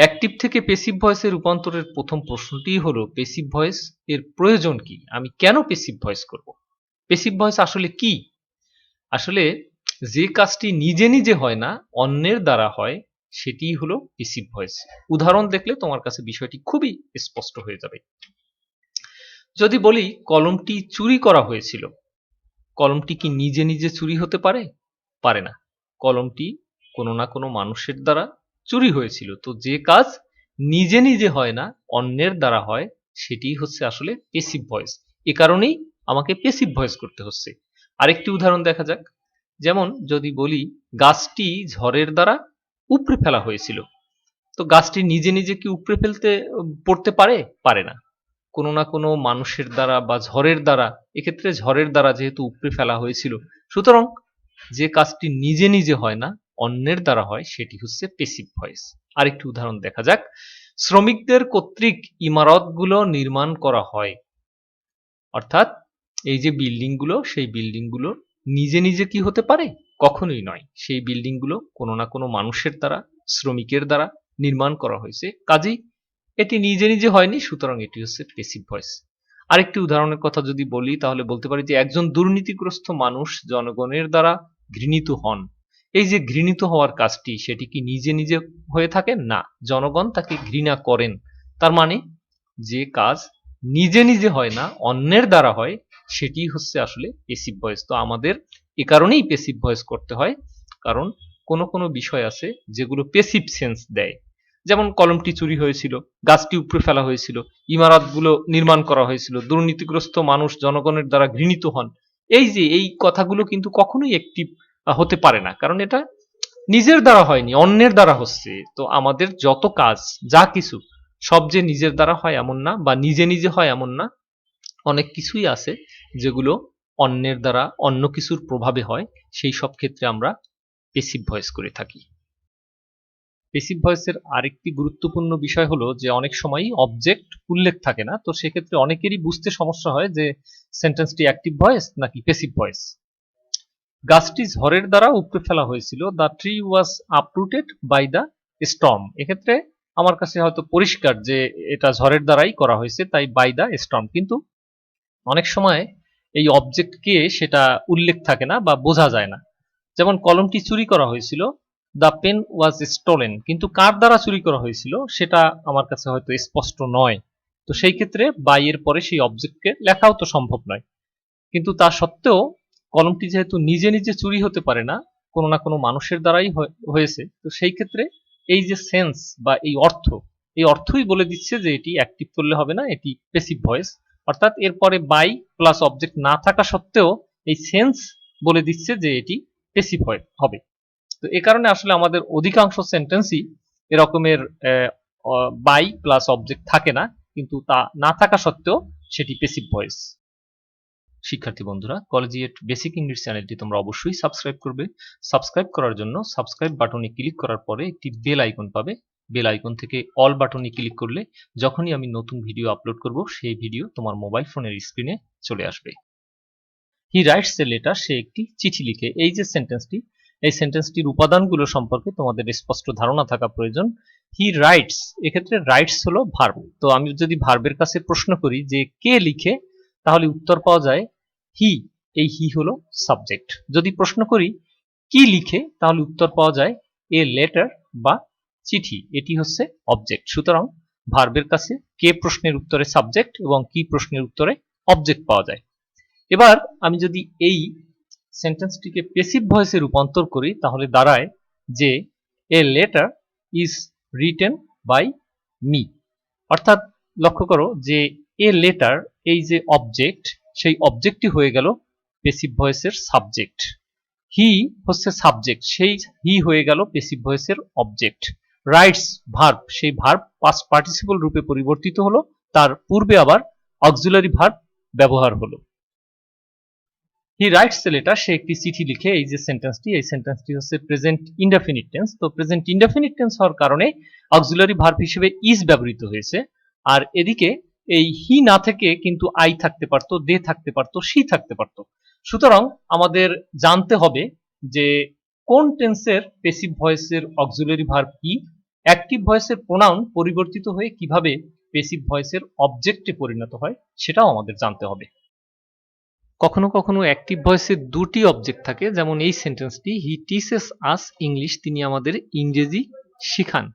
Active থেকে passive ভয়েসে রূপান্তরের প্রথম প্রশ্নটি হলো পেসিভ ভয়েস এর প্রয়োজন কি? আমি কেন পেসিভ ভয়েস করব? পেসিভ ভয়েস আসলে কি? আসলে যে কাজটি নিজে নিজে হয় না, অন্যের দ্বারা হয়, সেটিই হলো পেসিভ ভয়েস। উদাহরণ দেখলে তোমার কাছে বিষয়টি খুবই স্পষ্ট হয়ে যাবে। যদি বলি কলমটি চুরি করা হয়েছিল, কলমটি কি নিজে নিজে চুরি হতে পারে? পারে না। কলমটি কোনো না কোনো মানুষের দ্বারা চুরি হয়েছিল। তো যে কাজ নিজে নিজে হয় না, অন্যের দ্বারা হয়, সেটিই হচ্ছে আসলে পেসিভ ভয়েস। এ কারণেই আমাকে পেসিভ ভয়েস করতে হচ্ছে। আরেকটি উদাহরণ দেখা যাক। যেমন যদি বলি গাছটি ঝড়ের দ্বারা উপড়ে ফেলা হয়েছিল। তো গাছটি নিজে নিজে কি উপড়ে ফেলতে পড়তে পারে? পারে না। কোনো না কোনো মানুষের দ্বারা বা ঝড়ের দ্বারা, এক্ষেত্রে ঝড়ের দ্বারা যেহেতু উপড়ে ফেলা হয়েছিল, সুতরাং যে কাজটি নিজে নিজে হয় না, অন্যের দ্বারা হয়, সেটি হচ্ছে পেসিভ ভয়েস। আরেকটি উদাহরণ দেখা যাক। শ্রমিকদের কর্তৃক ইমারতগুলো নির্মাণ করা হয়। অর্থাৎ এই যে বিল্ডিংগুলো, সেই বিল্ডিংগুলো নিজে নিজে কি হতে পারে? কখনোই নয়। সেই বিল্ডিংগুলো কোনো না কোনো মানুষের দ্বারা, শ্রমিকের দ্বারা নির্মাণ করা হয়েছে। কাজেই এটি নিজে নিজে হয়নি, সুতরাং এটি হচ্ছে পেসিভ ভয়েস। আরেকটি উদাহরণের কথা যদি বলি তাহলে বলতে পারি যে একজন দুর্নীতিগ্রস্ত মানুষ জনগণের দ্বারা ঘৃণিত হন। এই যে ঘৃণিত হওয়ার কাজটি, সেটি কি নিজে নিজে হয়ে থাকে? না, জনগণ তাকে ঘৃণা করেন। তার মানে যে কাজ নিজে নিজে হয় না, অন্যের দ্বারা হয়, সেটি হচ্ছে আসলে পেসিভ ভয়েস। তো আমাদের এ কারণেই পেসিভ ভয়েস করতে হয়, কারণ কোনো কোনো বিষয় আছে যেগুলো পেসিভ সেন্স দেয়। যেমন কলমটি চুরি হয়েছিল, গাছটি উপড়ে ফেলা হয়েছিল, ইমারতগুলো নির্মাণ করা হয়েছিল, দুর্নীতিগ্রস্ত মানুষ জনগণের দ্বারা ঘৃণিত হন। এই যে এই কথাগুলো কিন্তু কখনোই অ্যাক্টিভ হতে পারে না, কারণ এটা নিজের দ্বারা হয়নি, অন্যের দ্বারা হচ্ছে। তো আমাদের যত কাজ, যা কিছু, সব যে নিজের দ্বারা হয় এমন না, বা নিজে নিজে হয় এমন না। অনেক কিছুই আছে যেগুলো অন্যের দ্বারা, অন্য কিছুর প্রভাবে হয়। সেই সব ক্ষেত্রে আমরা পেসিভ ভয়েস করে থাকি। পেসিভ ভয়েসের আরেকটি গুরুত্বপূর্ণ বিষয় হলো যে অনেক সময়ই অবজেক্ট উল্লেখ থাকে না। তো সেক্ষেত্রে অনেকেরই বুঝতে সমস্যা হয় যে সেন্টেন্সটি অ্যাক্টিভ ভয়েস নাকি পেসিভ ভয়েস। গাছটি ঝড়ের দ্বারা উপড়ে ফেলা হয়েছিল। The tree was uprooted by the storm. এক্ষেত্রে আমার কাছে হয়তো পরিষ্কার যে এটা ঝড়ের দ্বারাই করা হয়েছে, তাই বাই দ্য স্টর্ম। কিন্তু অনেক সময় এই অবজেক্ট কে সেটা উল্লেখ থাকে না বা বোঝা যায় না। যেমন কলমটি চুরি করা হয়েছিল, দ্য পেন ওয়াজ স্টোলেন, কিন্তু কার দ্বারা চুরি করা হয়েছিল সেটা আমার কাছে হয়তো স্পষ্ট নয়। তো সেই ক্ষেত্রে বাই এর পরে সেই অবজেক্টকে লেখাও তো সম্ভব নয়। কিন্তু তা সত্ত্বেও কলমটি যেহেতু নিজে নিজে চুরি হতে পারে না, কোনো না কোনো মানুষের দ্বারাই হয়েছে, তো সেই ক্ষেত্রে এই যে সেন্স বা এই অর্থ, এই অর্থই বলে দিচ্ছে যে এটি অ্যাক্টিভ করলে হবে না, এটি পেসিভ ভয়েস। অর্থাৎ এরপরে বাই প্লাস অবজেক্ট না থাকা সত্ত্বেও এই সেন্স বলে দিচ্ছে যে এটি পেসিভ হবে। তো এ কারণে আসলে আমাদের অধিকাংশ সেন্টেন্সই এরকমের বাই প্লাস অবজেক্ট থাকে না, কিন্তু তা না থাকা সত্ত্বেও সেটি পেসিভ ভয়েস। শিক্ষার্থী বন্ধুরা, কলেজিয়েট বেসিক ইংলিশ চ্যানেলটি তোমরা অবশ্যই সাবস্ক্রাইব করবে। সাবস্ক্রাইব করার জন্য সাবস্ক্রাইব বাটনে ক্লিক করার পরে একটি বেল আইকন পাবে। বেল আইকন থেকে অল বাটনে ক্লিক করলে যখনই আমি নতুন ভিডিও আপলোড করব, সেই ভিডিও তোমার মোবাইল ফোনের স্ক্রিনে চলে আসবে। হি রাইটস এ লেটার, সে একটি চিঠি লিখে। এই যে সেন্টেন্সটি, এই সেন্টেন্সটির উপাদানগুলো সম্পর্কে তোমাদের স্পষ্ট ধারণা থাকা প্রয়োজন। হি রাইটস, এক্ষেত্রে রাইটস হলো ভার্ব। তো আমি যদি ভার্বের কাছে প্রশ্ন করি যে কে লিখে, তাহলে উত্তর পাওয়া যায় হি। এই হি হলো সাবজেক্ট। যদি প্রশ্ন করি কি লিখে, তাহলে উত্তর পাওয়া যায় এ লেটার বা চিঠি, এটি হচ্ছে অবজেক্ট। সুতরাং ভার্বের কাছে কে প্রশ্নের উত্তরে সাবজেক্ট এবং কি প্রশ্নের উত্তরে অবজেক্ট পাওয়া যায়। এবার আমি যদি এই সেন্টেন্সটিকে পেসিভ ভয়েসে রূপান্তর করি, তাহলে দাঁড়ায় যে a letter is written by me. অর্থাৎ লক্ষ্য করো যে এ লেটার, এই যে অবজেক্ট, সেই অবজেক্টটি হয়ে গেল পেসিভ ভয়েসের সাবজেক্ট। হি হচ্ছে সাবজেক্ট, সেই হি হয়ে গেল পেসিভ ভয়েসের অবজেক্ট। রাইটস ভার্ব, সেই ভার্ব পাস্ট পার্টিসিপল রূপে পরিবর্তিত হলো, তার পূর্বে আবার অক্সিলারি ভার্ব ব্যবহার হলো। হি রাইটস এ লেটার, সে একটি চিঠি লিখে। এই যে সেন্টেন্সটি, এই সেন্টেন্সটি হচ্ছে প্রেজেন্ট ইনডেফিনিট টেন্স। তো প্রেজেন্ট ইনডেফিনিট টেন্স হওয়ার কারণে অক্সিলারি ভার্ব হিসেবে ইজ ব্যবহৃত হয়েছে। আর এদিকে এই হি না থেকে কিন্তু আই থাকতে পারতো, দে থাকতে পারতো, সি থাকতে পারতো। সুতরাং আমাদের জানতে হবে যে কোন টেন্সের পেসিভ ভয়েসের অক্সিলারি ভার্ব কি অ্যাক্টিভ ভয়েসের প্রোনাউন পরিবর্তিত হয়ে কিভাবে পেসিভ ভয়েসের অবজেক্টে পরিণত হয় সেটাও আমাদের জানতে হবে। কখনো কখনো অ্যাক্টিভ ভয়েসের দুটি অবজেক্ট থাকে, যেমন এই সেন্টেন্সটি, হি টিচেস আস ইংলিশ, তিনি আমাদের ইংরেজি শিখান।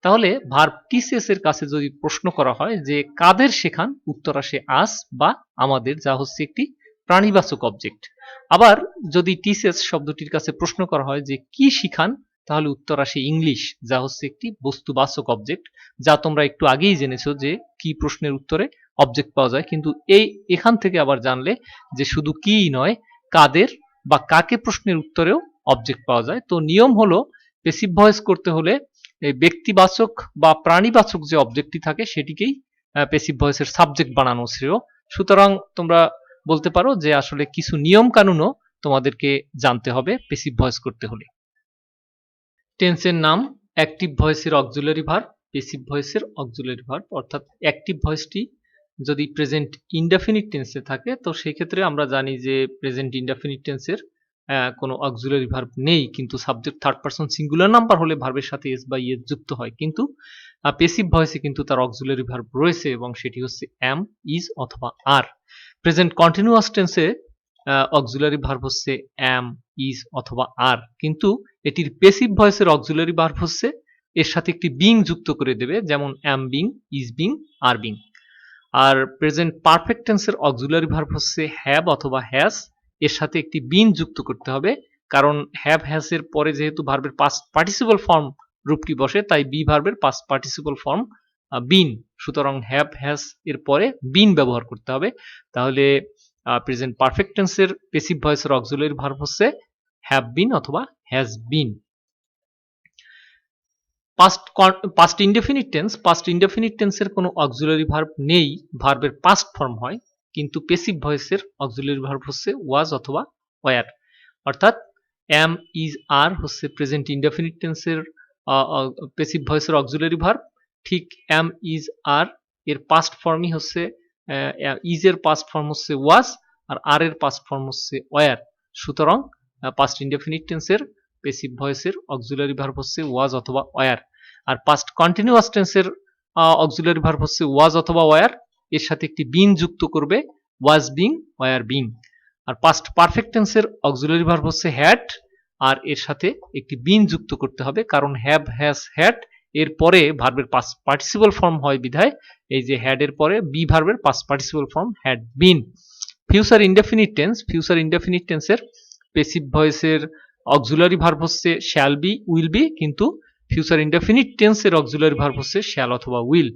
তাহলে ভার্ব টিচেস এর কাছে যদি প্রশ্ন করা হয় যে কাদের শেখান, উত্তর আসে আস বা আমাদের, যা হচ্ছে একটি প্রাণীবাচক অবজেক্ট। আবার যদি টিচেস শব্দটির কাছে প্রশ্ন করা হয় যে কি শিখান, তাহলে উত্তর আসে ইংলিশ, যা হচ্ছে একটি বস্তুবাচক অবজেক্ট, যা তোমরা একটু আগেই জেনেছো যে কি প্রশ্নের উত্তরে অবজেক্ট পাওয়া যায়। কিন্তু এখান থেকে আবার জানলে যে শুধু কি নয়, কাদের বা কাকে প্রশ্নের উত্তরেও অবজেক্ট পাওয়া যায়। তো নিয়ম হলো পেসিভ ভয়েস করতে হলে এই ব্যক্তিবাচক বা প্রাণীবাচক যে অবজেক্টটি থাকে সেটিকেই পেসিভ ভয়েসের সাবজেক্ট বানানো শ্রেয়। সুতরাং তোমরা বলতে পারো যে আসলে কিছু নিয়ম কানুনও তোমাদেরকে জানতে হবে পেসিভ ভয়েস করতে হলে। টেন্সের নাম, অ্যাক্টিভ ভয়েসের অক্সিলারি ভার্ব, পেসিভ ভয়েসের অক্সিলারি ভার্ব। অর্থাৎ অ্যাক্টিভ ভয়েসটি যদি প্রেজেন্ট ইনডেফিনিট টেন্সে থাকে তো সেই ক্ষেত্রে আমরা জানি যে প্রেজেন্ট ইনডেফিনিট টেন্সের কোনো অক্সিলারি ভার্ব নেই, কিন্তু subject third person singular number হলে ভার্বের সাথে এস বা ইএস যুক্ত হয়। কিন্তু পেসিভ ভয়েসে কিন্তু তার অক্সিলারি ভার্ব রয়েছে এবং সেটি হচ্ছে অ্যাম, ইজ অথবা আর। প্রেজেন্ট কন্টিনিউয়াস টেন্সে অক্সিলারি ভার্ব হচ্ছে অ্যাম, ইজ অথবা আর, কিন্তু এটির পেসিভ ভয়েসের অক্সিলারি ভার্ব হচ্ছে এর সাথে একটি বিং যুক্ত করে দেবে, যেমন am being, is being, are being. আর প্রেজেন্ট পারফেক্ট টেন্সের অক্সিলারি ভার্ব হচ্ছে হ্যাভ অথবা হ্যাজ, এর সাথে একটি বিন যুক্ত করতে হবে, কারণ হ্যাভ হ্যাজ এর পরে যেহেতু ভার্বের পাস্ট পার্টিসিপল ফর্ম রূপটি বসে, তাই বি ভার্বের পাস্ট পার্টিসিপল ফর্ম বিন। সুতরাং হ্যাভ হ্যাজ এর পরে বিন ব্যবহার করতে হবে। তাহলে প্রেজেন্ট পারফেক্ট টেন্সের পেসিভ ভয়েসের অক্সিলারি ভার্ব হচ্ছে হ্যাভ বিন অথবা হ্যাজ বিন। পাস্ট ইনডেফিনিট টেন্সের কোনো অক্সিলারি ভার্ব নেই, ভার্বের পাস্ট ফর্ম হয়, কিন্তু পেসিভ ভয়েসের অক্সিলারি ভার্ব হচ্ছে ওয়াজ অথবা ওয়ার। অর্থাৎ অ্যাম, ইজ, আর হচ্ছে প্রেজেন্ট ইনডেফিনিট টেন্সের পেসিভ ভয়েসের অক্সিলারি ভার্ব, ঠিক অ্যাম, ইজ, আর এর পাস্ট ফর্মই হচ্ছে, ইজ এর পাস্ট ফর্ম হচ্ছে ওয়াজ আর এর পাস্ট ফর্ম হচ্ছে ওয়ার। সুতরাং পাস্ট ইনডেফিনিট টেন্সের পেসিভ ভয়েসের অক্সিলারি ভার্ব হচ্ছে ওয়াজ অথবা ওয়ার। আর পাস্ট কন্টিনিউয়াস টেন্সের অক্সিলারি ভার্ব হচ্ছে ওয়াজ অথবা ওয়ার, এর সাথে একটি বিন যুক্ত করবে, ওয়াজ বিং, ওয়ার বিং। আর পাস্ট পারফেক্ট টেন্সের অক্সিলারি ভার্ব হচ্ছে হ্যাড, আর এর সাথে একটি বিন যুক্ত করতে হবে, কারণ হ্যাভ, হ্যাজ, হ্যাড এর পরে ভার্বের পাস্ট পার্টিসিপল ফর্ম হয় বিধায় এই যে হ্যাড এর পরে বি ভার্বের past participle form had been. Future indefinite টেন্সের পেসিভ ভয়েসের অক্সিলারি ভার্ব হচ্ছে শ্যাল বি, উইল বি, কিন্তু ফিউচার ইনডেফিনিট টেন্সের অক্সিলারি ভার্ব হচ্ছে শ্যাল অথবা উইল।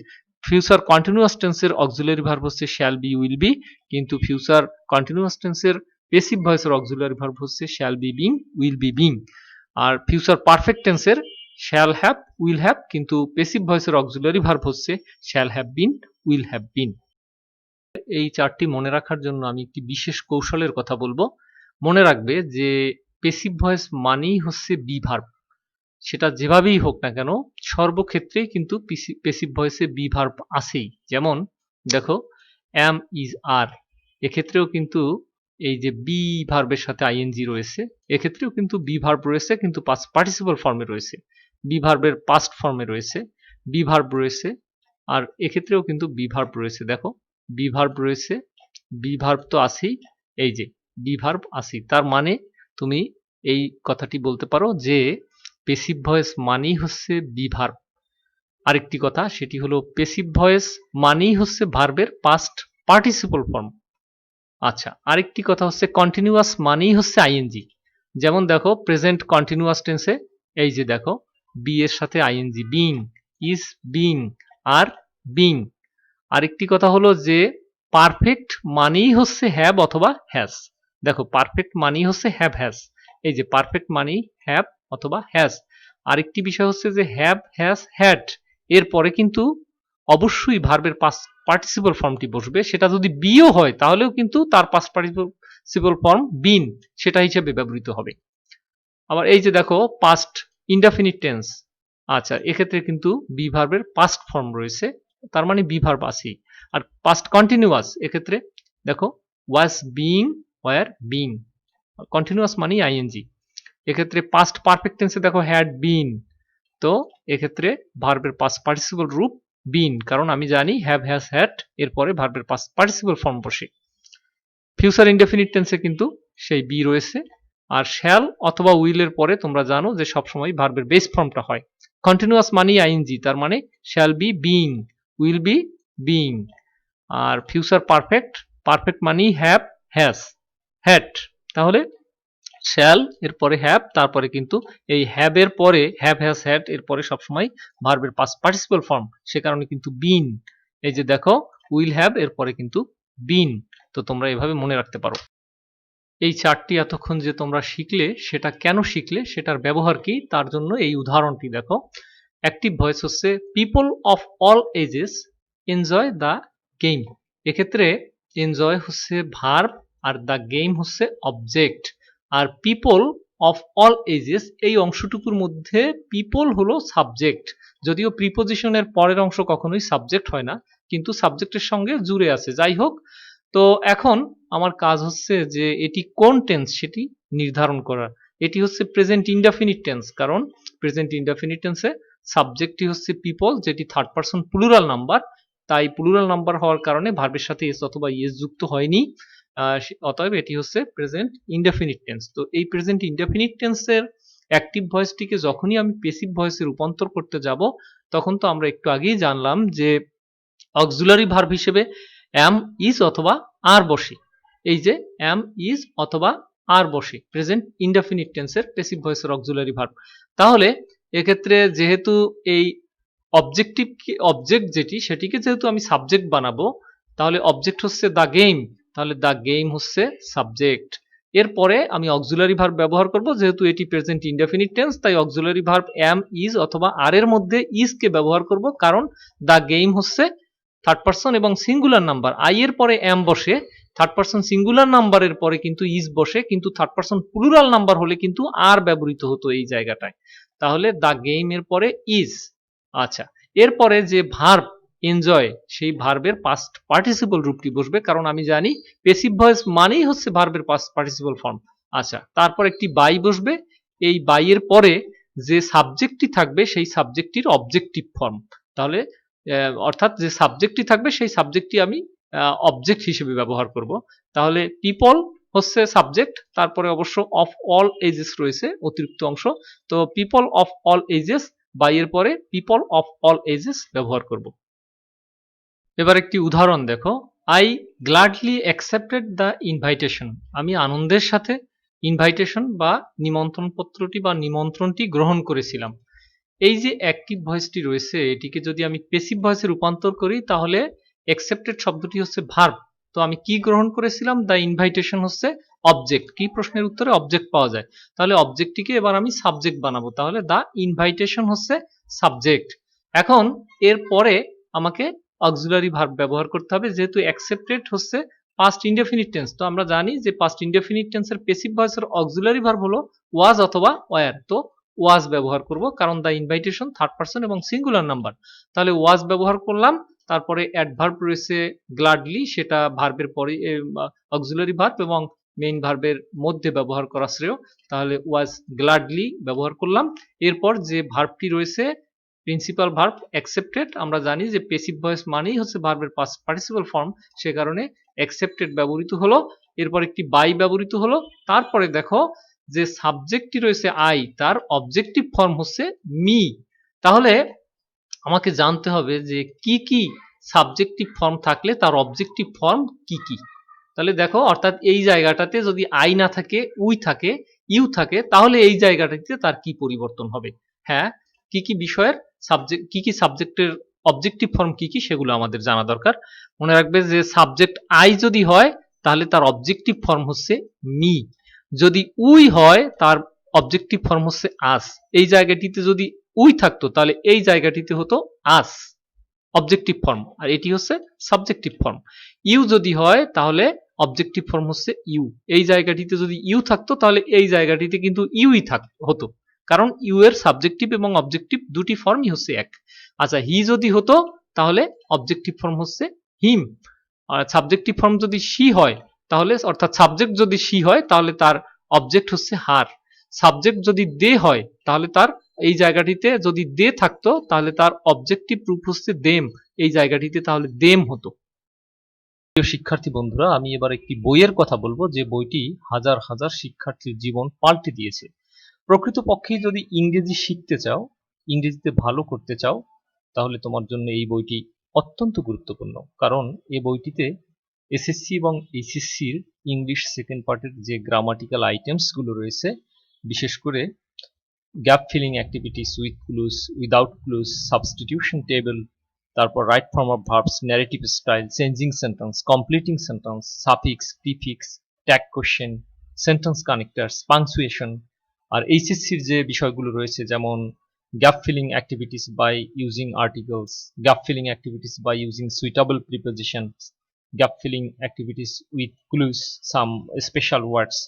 ফিউচার কন্টিনিউয়াস টেন্সের অক্সিলারি ভার্ব হচ্ছে শ্যাল বি, উইল বি, কিন্তু ফিউচার কন্টিনিউয়াস টেন্সের পেসিভ ভয়েসের অক্সিলারি ভার্ব হচ্ছে shall be being, will be being. আর ফিউচার পারফেক্ট টেন্সের শ্যাল হ্যাভ, উইল হ্যাভ, কিন্তু পেসিভ ভয়েসের অক্সিলারি ভার্ব হচ্ছে shall have been, will have been. এই চারটি মনে রাখার জন্য আমি একটি বিশেষ কৌশলের কথা বলবো। মনে রাখবে যে পেসিভ ভয়েস মানেই হচ্ছে বি ভার্ব, সেটা যেভাবেই হোক না কেন সর্বক্ষেত্রেই কিন্তু পেসিভ ভয়েসে বি ভার্ব আছেই। যেমন দেখো অ্যাম, ইজ, আর, এক্ষেত্রেও কিন্তু এই যে বি ভার্বের সাথে আইএনজি রয়েছে, এক্ষেত্রেও কিন্তু বি ভার্ব রয়েছে, কিন্তু পাস্ট পার্টিসিপল ফর্মে রয়েছে, বি ভার্বের পাস্ট ফর্মে রয়েছে, বি ভার্ব রয়েছে, আর এক্ষেত্রেও কিন্তু বি ভার্ব রয়েছে। দেখো বি ভার্ব রয়েছে, বি ভার্ব তো আছেই, এই যে বি ভার্ব আছেই, তার মানে তুমি এই কথাটি বলতে পারো যে পেসিভ ভয়েস মানেই হচ্ছে বি ভার্ব। আরেকটি কথা, সেটি হলো পেসিভ ভয়েস মানেই হচ্ছে ভার্বের পাস্ট পার্টিসিপল ফর্ম। আচ্ছা, আরেকটি কথা হচ্ছে কন্টিনিউয়াস মানেই হচ্ছে আইএনজি। যেমন দেখো প্রেজেন্ট কন্টিনিউয়াস টেন্সে এই যে দেখো বি এর সাথে ING, being, is being, are being. আরেকটি কথা হলো যে পারফেক্ট মানেই হচ্ছে হ্যাভ অথবা হ্যাজ। দেখো পারফেক্ট মানেই হচ্ছে হ্যাভ, হ্যাজ, এই যে পারফেক্ট মানেই হ্যাভ অথবা হ্যাজ। আরেকটি বিষয় হচ্ছে যে হ্যাভ, হ্যাজ, হ্যাড এর পরে কিন্তু অবশ্যই ভার্বের পাস্ট পার্টিসিপল ফর্মটি বসবে, সেটা যদি বিও হয় তাহলেও কিন্তু তার পাস্ট পার্টিসিপল ফর্ম বিন, সেটা হিসেবে ব্যবহৃত হবে। আবার এই যে দেখো পাস্ট ইনডেফিনিট টেন্স, আচ্ছা এক্ষেত্রে কিন্তু বি ভার্বের পাস্ট ফর্ম রয়েছে, তার মানে বি ভার্ব আছেই। আর পাস্ট কন্টিনিউয়াস এক্ষেত্রে দেখো ওয়াজ বিং, ওয়ার বিং, কন্টিনিউয়াস মানে আইএনজি। এক্ষেত্রে পাস্ট পারফেক্ট টেন্সে দেখো হ্যাড বিন, তো এক্ষেত্রে ভার্বের পাস্ট পার্টিসিপল রূপ বিন, কারণ আমি জানি হ্যাভ হ্যাজ হ্যাড এরপরে ভার্বের পাস্ট পার্টিসিপল ফর্ম বসে। ফিউচার ইনডেফিনিট টেন্সে কিন্তু সেই বি রয়েছে। আর শ্যাল অথবা উইলের পরে তোমরা জানো যে সবসময় ভার্বের বেস ফর্মটা হয়। কন্টিনিউয়াস মানি আইএনজি, তার মানে shall be being, will be being. আর ফিউচার পারফেক্ট, পারফেক্ট মানি হ্যাভ হ্যাজ হ্যাড, তাহলে শ্যাল এরপরে হ্যাভ, তারপরে কিন্তু এই হ্যাভ এর পরে হ্যাভ হ্যাজ হ্যাড এরপরে সবসময় ভার্বের পাস্ট পার্টিসিপল ফর্ম, সে কারণে কিন্তু বিন। এই যে দেখো উইল হ্যাভ এরপরে কিন্তু বিন। তো তোমরা এভাবে মনে রাখতে পারো। এই চারটি এতক্ষণ যে তোমরা শিখলে সেটা কেন শিখলে, সেটার ব্যবহার কি, তার জন্য এই উদাহরণটি দেখো। অ্যাক্টিভ ভয়েস হচ্ছে people of all ages enjoy the game. এক্ষেত্রে এনজয় হচ্ছে ভার্ব আর দ্য গেম হচ্ছে অবজেক্ট। আর পিপল অফ অল এজেস এই অংশটুকুর মধ্যে পিপল হলো সাবজেক্ট, যদিও প্রিপোজিশনের পরের অংশ কখনোই সাবজেক্ট হয় না, কিন্তু সাবজেক্টের সঙ্গে জুড়ে আছে। যাই হোক, তো এখন আমার কাজ হচ্ছে যে এটি কোন টেন্স সেটি নির্ধারণ করা। এটি হচ্ছে প্রেজেন্ট ইনডেফিনিট টেন্স, কারণ প্রেজেন্ট ইনডেফিনিট টেন্সে সাবজেক্টটি হচ্ছে পিপল, যেটি থার্ড পারসন প্লুরাল নাম্বার। তাই প্লুরাল নাম্বার হওয়ার কারণে ভার্বের সাথে এস অথবা ইএস যুক্ত হয়নি, অতএব এটি হচ্ছে প্রেজেন্ট ইনডেফিনিট টেন্স। তো এই প্রেজেন্ট ইনডেফিনিট টেন্সের অ্যাক্টিভ ভয়েসটিকে যখনই আমি প্যাসিভ ভয়েসে রূপান্তর করতে যাব, তখন তো আমরা একটু আগেই জানলাম যে অক্সিলারি ভার্ব হিসেবে অ্যাম, ইজ অথবা আর বসে। এই যে অ্যাম, ইজ অথবা আর বসে প্রেজেন্ট ইনডেফিনিট টেন্সের প্যাসিভ ভয়েসের অক্সিলারি ভার্ব। তাহলে এক্ষেত্রে যেহেতু এই অবজেক্ট যেটি সেটিকে যেহেতু আমি সাবজেক্ট বানাবো, তাহলে অবজেক্ট হচ্ছে দ্য গেম, তাহলে দ্য গেম হচ্ছে সাবজেক্ট। এরপরে আমি অক্সিলারি ভার্ব ব্যবহার করব, যেহেতু এটি প্রেজেন্ট ইনডেফিনিট টেন্স, তাই অক্সিলারি ভার্ব অ্যাম, ইজ অথবা আর এর মধ্যে ইজ কে ব্যবহার করব, কারণ দ্য গেম হচ্ছে থার্ড পারসন এবং সিঙ্গুলার নাম্বার। আই এর পরে অ্যাম বসে, থার্ড পারসন সিঙ্গুলার নাম্বারের পরে কিন্তু ইজ বসে, কিন্তু থার্ড পারসন প্লুরাল নাম্বার হলে কিন্তু আর ব্যবহৃত হতো এই জায়গাটায়। তাহলে দ্য গেম এর পরে ইজ। আচ্ছা, এরপরে যে ভার্ব এনজয়, সেই ভার্বের পাস্ট পার্টিসিপল রূপটি বসবে, কারণ আমি জানি প্যাসিভ ভয়েস মানেই হচ্ছে ভার্বের পাস্ট পার্টিসিপল ফর্ম। আচ্ছা, তারপর একটি বাই বসবে। এই বাই এর পরে যে সাবজেক্টটি থাকবে সেই সাবজেক্টটির অবজেক্টিভ ফর্ম। তাহলে অর্থাৎ যে সাবজেক্টটি থাকবে সেই সাবজেক্টটি আমি অবজেক্ট হিসেবে ব্যবহার করব। তাহলে পিপল হচ্ছে সাবজেক্ট, তারপরে অবশ্য অফ অল এজেস রয়েছে অতিরিক্ত অংশ। তো people of all ages, by এর পরে পিপল অফ অল এজেস ব্যবহার করব। এবার একটি উদাহরণ দেখো। I gladly accepted the invitation. আমি আনন্দের সাথে ইনভাইটেশন বা নিমন্ত্রণ পত্রটি বা নিমন্ত্রণটি গ্রহণ করেছিলাম। এই যে অ্যাক্টিভ ভয়েসটি রয়েছে, এটিকে যদি আমি প্যাসিভ ভয়েসে রূপান্তর করি, তাহলে অ্যাকসেপ্টেড শব্দটি হচ্ছে ভার্ব। তো আমি কি গ্রহণ করেছিলাম? দ্য ইনভাইটেশন হচ্ছে অবজেক্ট। কি প্রশ্নের উত্তরে অবজেক্ট পাওয়া যায়, তাহলে অবজেক্টটিকে এবার আমি সাবজেক্ট বানাবো, তাহলে দ্য ইনভাইটেশন হচ্ছে সাবজেক্ট। এখন এর পরে আমাকে অক্সিলারি ভার্ব ব্যবহার করতে হবে, যেহেতু অ্যাকসেপ্টেড হচ্ছে পাস্ট ইনডেফিনিট টেন্স। তো আমরা জানি যে পাস্ট ইনডেফিনিট টেন্সের প্যাসিভ ভয়েসের অক্সিলারি ভার্ব হলো ওয়াজ অথবা ওয়্যার। তো ওয়াজ ব্যবহার করব, কারণ দ্য ইনভাইটেশন থার্ড পারসন এবং সিঙ্গুলার নাম্বার। তাহলে ওয়াজ ব্যবহার করলাম। তারপরে অ্যাডভার্ব রয়েছে গ্ল্যাডলি, সেটা ভার্বের পরে অক্সিলারি ভার্ব এবং মেইন ভার্বের মধ্যে ব্যবহার করা শ্রেয়। তাহলে ওয়াজ গ্ল্যাডলি ব্যবহার করলাম। এরপর যে ভার্বটি রয়েছে প্রিন্সিপাল ভার্ব অ্যাকসেপ্টেড, আমরা জানি যে প্যাসিভ ভয়েস মানেই হচ্ছে ভার্বের পাস্ট পার্টিসিপল ফর্ম, সে কারণে অ্যাকসেপ্টেড ব্যবহৃত হলো। এরপর একটি বাই ব্যবহৃত হলো। তারপরে দেখো যে সাবজেক্টটি রয়েছে আই, তার অবজেক্টিভ ফর্ম হচ্ছে মি। তাহলে আমাকে জানতে হবে যে কি কি সাবজেক্টিভ ফর্ম থাকলে তার অবজেক্টিভ ফর্ম কি কি। তাহলে দেখো, অর্থাৎ এই জায়গাটাতে যদি আই না থাকে, উই থাকে, ইউ থাকে, তাহলে এই জায়গাটাতে তার কি পরিবর্তন হবে। হ্যাঁ, কি কি বিষয়ের সাবজেক্ট, কি কি সাবজেক্টের অবজেক্টিভ ফর্ম কি কি, সেগুলো আমাদের জানা দরকার। মনে রাখবে যে সাবজেক্ট আই যদি হয়, তাহলে তার অবজেক্টিভ ফর্ম হচ্ছে মি। যদি উই হয়, তার অবজেক্টিভ ফর্ম হচ্ছে আস। এই জায়গাটিতে যদি উই থাকতো, তাহলে এই জায়গাটিতে হতো আস অবজেক্টিভ ফর্ম, আর এটি হচ্ছে সাবজেক্টিভ ফর্ম। ইউ যদি হয়, তাহলে অবজেক্টিভ ফর্ম হচ্ছে ইউ। এই জায়গাটিতে যদি ইউ থাকতো, তাহলে এই জায়গাটিতে কিন্তু ইউই হতো, কারণ ইউ এর সাবজেক্টিভ এবং অবজেক্টিভ দুটি ফর্মই হচ্ছে এক। আচ্ছা, হি যদি হতো, তাহলে অবজেক্টিভ ফর্ম হচ্ছে হিম। আর সাবজেক্টিভ ফর্ম যদি শি হয়, তাহলে অর্থাৎ সাবজেক্ট যদি শি হয়, তাহলে তার অবজেক্ট হচ্ছে হার। সাবজেক্ট যদি দে হয়, তাহলে তার এই জায়গাটিতে যদি দে থাকতো তাহলে তার অবজেক্টিভ রূপ হচ্ছে দেম, এই জায়গাটিতে তাহলে দেম হতো। প্রিয় শিক্ষার্থী বন্ধুরা, আমি এবার একটি বইয়ের কথা বলবো যে বইটি হাজার হাজার শিক্ষার্থীর জীবন পাল্টে দিয়েছে। প্রকৃতপক্ষে যদি ইংরেজি শিখতে চাও, ইংরেজিতে ভালো করতে চাও, তাহলে তোমার জন্য এই বইটি অত্যন্ত গুরুত্বপূর্ণ। কারণ এই বইটিতে এসএসসি এবং এইচএসসির ইংলিশ সেকেন্ড পার্টের যে গ্রামাটিক্যাল আইটেমস গুলো রয়েছে, বিশেষ করে gap filling activities with clues, without clues, substitution table, তারপর right form of verbs, narrative style, changing sentence, completing sentence, suffix, prefix, tag question, sentence connectors, punctuation, আর এইচএসসির যে বিষয়গুলো রয়েছে যেমন gap filling activities by using articles, gap filling activities by using suitable prepositions, gap filling activities with clues, some special words,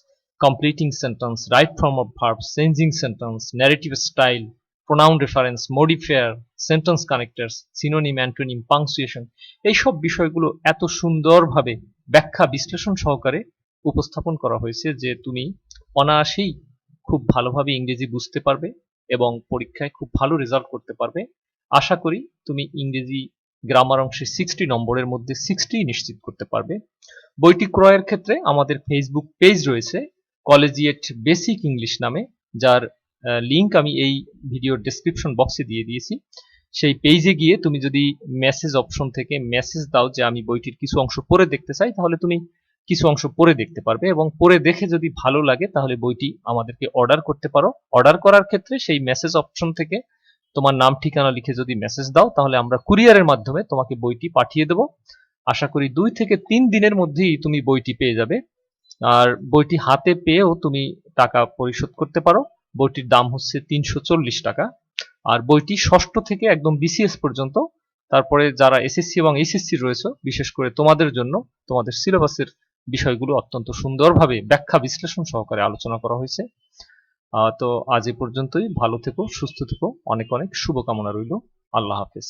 completing sentence, right form of verbs, changing sentence, narrative style, pronoun reference, modifier, sentence connectors, synonym, antonym, punctuation, এইসব বিষয়গুলো এত সুন্দরভাবে ব্যাখ্যা বিশ্লেষণ সহকারে উপস্থাপন করা হয়েছে যে তুমি অনায়াসেই খুব ভালোভাবে ইংরেজি বুঝতে পারবে এবং পরীক্ষায় খুব ভালো রেজাল্ট করতে পারবে। আশা করি তুমি ইংরেজি গ্রামার অংশে 60 নম্বরের মধ্যে 60 নিশ্চিত করতে পারবে। বইটি ক্রয়ের ক্ষেত্রে আমাদের ফেসবুক পেজ রয়েছে কলেজিয়েট বেসিক ইংলিশ নামে, যার লিংক আমি এই ভিডিওর ডেসক্রিপশন বক্সে দিয়ে দিয়েছি। সেই পেজে গিয়ে তুমি যদি মেসেজ অপশন থেকে মেসেজ দাও যে আমি বইটির কিছু অংশ পড়ে দেখতে চাই, তাহলে তুমি কিছু অংশ পড়ে দেখতে পারবে এবং পড়ে দেখে যদি ভালো লাগে তাহলে বইটি আমাদেরকে অর্ডার করতে পারো। অর্ডার করার ক্ষেত্রে সেই মেসেজ অপশন থেকে তোমার নাম ঠিকানা লিখে যদি মেসেজ দাও তাহলে আমরা কুরিয়ারের মাধ্যমে তোমাকে বইটি পাঠিয়ে দেব। আশা করি 2 থেকে 3 দিনের মধ্যেই তুমি বইটি পেয়ে যাবে। আর বইটি হাতে পেয়েও তুমি টাকা পরিশোধ করতে পারো। বইটির দাম হচ্ছে 340 টাকা। আর বইটি ষষ্ঠ থেকে একদম বিসিএস পর্যন্ত, তারপরে যারা এসএসসি এবং এইচএসসি রয়েছে বিশেষ করে তোমাদের জন্য তোমাদের সিলেবাসের বিষয়গুলো অত্যন্ত সুন্দরভাবে ব্যাখ্যা বিশ্লেষণ সহকারে আলোচনা করা হয়েছে। তো আজ এ পর্যন্তই। ভালো থেকো, সুস্থ থেকো, অনেক অনেক শুভকামনা রইল। আল্লাহ হাফেজ।